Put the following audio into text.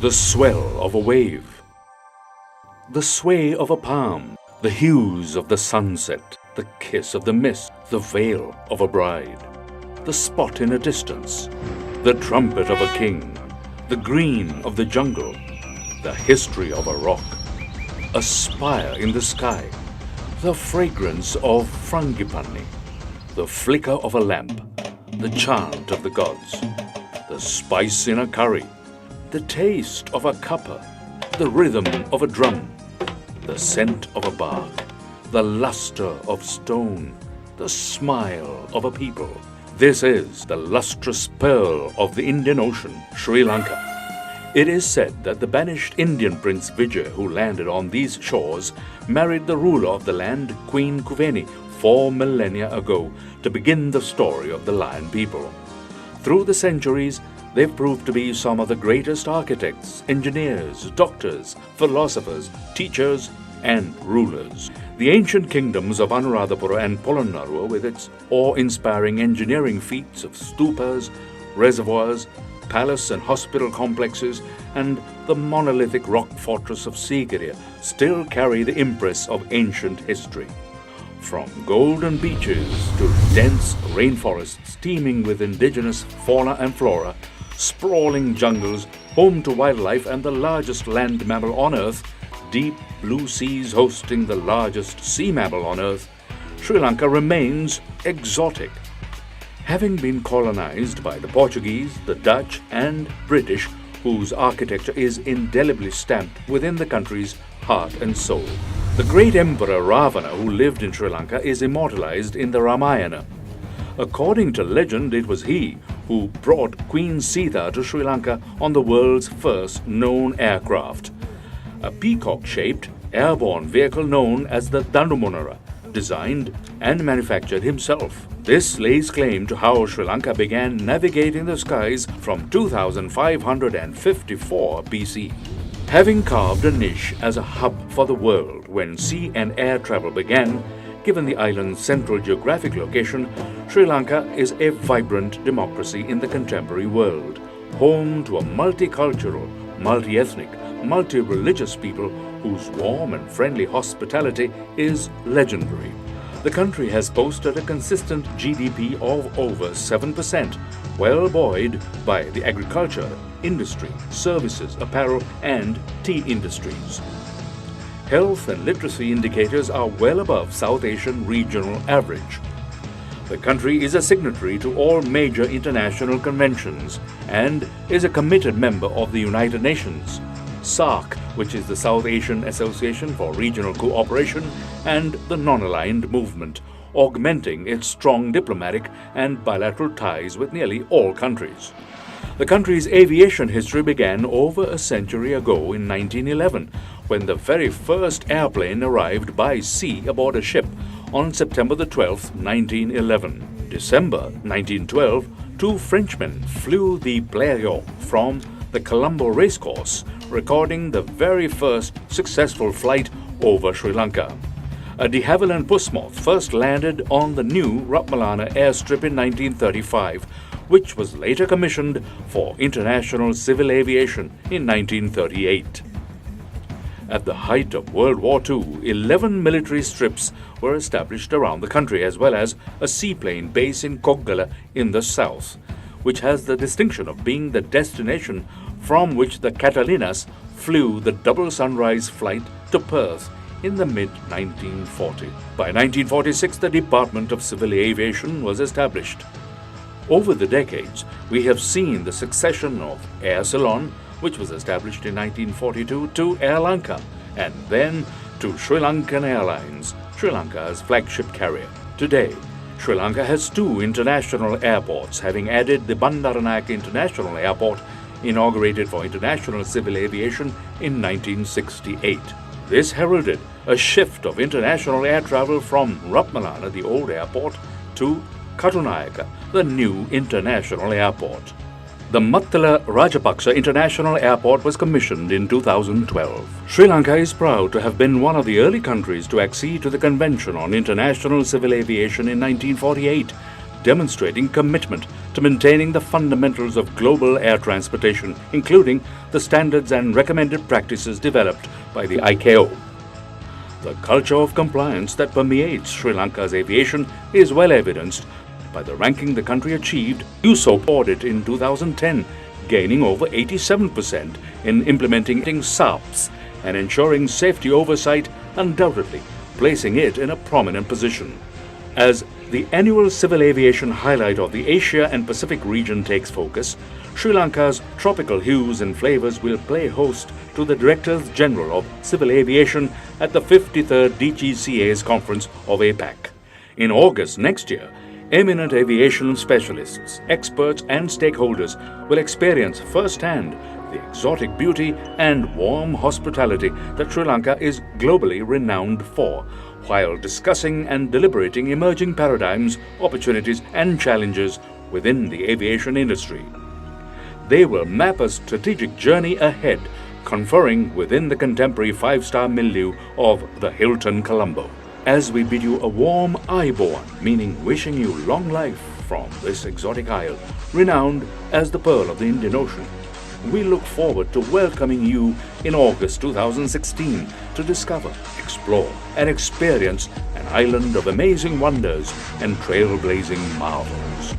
The swell of a wave, the sway of a palm, the hues of the sunset, the kiss of the mist, the veil of a bride, the spot in a distance, the trumpet of a king, the green of the jungle, the history of a rock, a spire in the sky, the fragrance of frangipani, the flicker of a lamp, the chant of the gods, the spice in a curry, the taste of a cuppa, the rhythm of a drum, the scent of a bark, the luster of stone, the smile of a people. This is the lustrous pearl of the Indian Ocean, Sri Lanka. It is said that the banished Indian Prince Vijay, who landed on these shores, married the ruler of the land, Queen Kuveni, 4 millennia ago, to begin the story of the Lion people. Through the centuries, they've proved to be some of the greatest architects, engineers, doctors, philosophers, teachers, and rulers. The ancient kingdoms of Anuradhapura and Polonnaruwa, with its awe-inspiring engineering feats of stupas, reservoirs, palace and hospital complexes, and the monolithic rock fortress of Sigiriya, still carry the impress of ancient history. From golden beaches to dense rainforests teeming with indigenous fauna and flora, sprawling jungles, home to wildlife and the largest land mammal on Earth, deep blue seas hosting the largest sea mammal on Earth, Sri Lanka remains exotic. Having been colonized by the Portuguese, the Dutch and British, whose architecture is indelibly stamped within the country's heart and soul. The great emperor Ravana, who lived in Sri Lanka, is immortalized in the Ramayana. According to legend, it was he who brought Queen Sita to Sri Lanka on the world's first known aircraft, a peacock-shaped airborne vehicle known as the Dandumonara, designed and manufactured himself. This lays claim to how Sri Lanka began navigating the skies from 2554 BC. Having carved a niche as a hub for the world when sea and air travel began, given the island's central geographic location, Sri Lanka is a vibrant democracy in the contemporary world, home to a multicultural, multi-ethnic, multi-religious people whose warm and friendly hospitality is legendary. The country has posted a consistent GDP of over 7%, well buoyed by the agriculture, industry, services, apparel, and tea industries. Health and literacy indicators are well above South Asian regional average. The country is a signatory to all major international conventions and is a committed member of the United Nations, SAARC, which is the South Asian Association for Regional Cooperation, and the Non-Aligned Movement, augmenting its strong diplomatic and bilateral ties with nearly all countries. The country's aviation history began over a century ago in 1911, when the very first airplane arrived by sea aboard a ship on September the 12th, 1911. December 1912, 2 Frenchmen flew the Blériot from the Colombo racecourse, recording the very first successful flight over Sri Lanka. A de Havilland Pussmoth first landed on the new Ratmalana airstrip in 1935, which was later commissioned for international civil aviation in 1938. At the height of World War II, 11 military strips were established around the country, as well as a seaplane base in Koggala in the south, which has the distinction of being the destination from which the Catalinas flew the double sunrise flight to Perth in the mid-1940s. By 1946, the Department of Civil Aviation was established. Over the decades, we have seen the succession of Air Ceylon, which was established in 1942, to Air Lanka, and then to Sri Lankan Airlines, Sri Lanka's flagship carrier. Today, Sri Lanka has 2 international airports, having added the Bandaranaike International Airport, inaugurated for international civil aviation in 1968. This heralded a shift of international air travel from Ratmalana, the old airport, to Katunayaka, the new international airport. The Mattala Rajapaksa International Airport was commissioned in 2012. Sri Lanka is proud to have been one of the early countries to accede to the Convention on International Civil Aviation in 1948, demonstrating commitment to maintaining the fundamentals of global air transportation, including the standards and recommended practices developed by the ICAO. The culture of compliance that permeates Sri Lanka's aviation is well evidenced by the ranking the country achieved USOP audit in 2010, gaining over 87% in implementing SAPs and ensuring safety oversight, undoubtedly placing it in a prominent position. As the annual civil aviation highlight of the Asia and Pacific region takes focus, Sri Lanka's tropical hues and flavors will play host to the Directors General of Civil Aviation at the 53rd DGCA's Conference of APAC. In August next year, eminent aviation specialists, experts and stakeholders will experience firsthand the exotic beauty and warm hospitality that Sri Lanka is globally renowned for, while discussing and deliberating emerging paradigms, opportunities and challenges within the aviation industry. They will map a strategic journey ahead, conferring within the contemporary five-star milieu of the Hilton Colombo. As we bid you a warm Aiborn, meaning wishing you long life from this exotic isle, renowned as the Pearl of the Indian Ocean, we look forward to welcoming you in August 2016 to discover, explore and experience an island of amazing wonders and trailblazing marvels.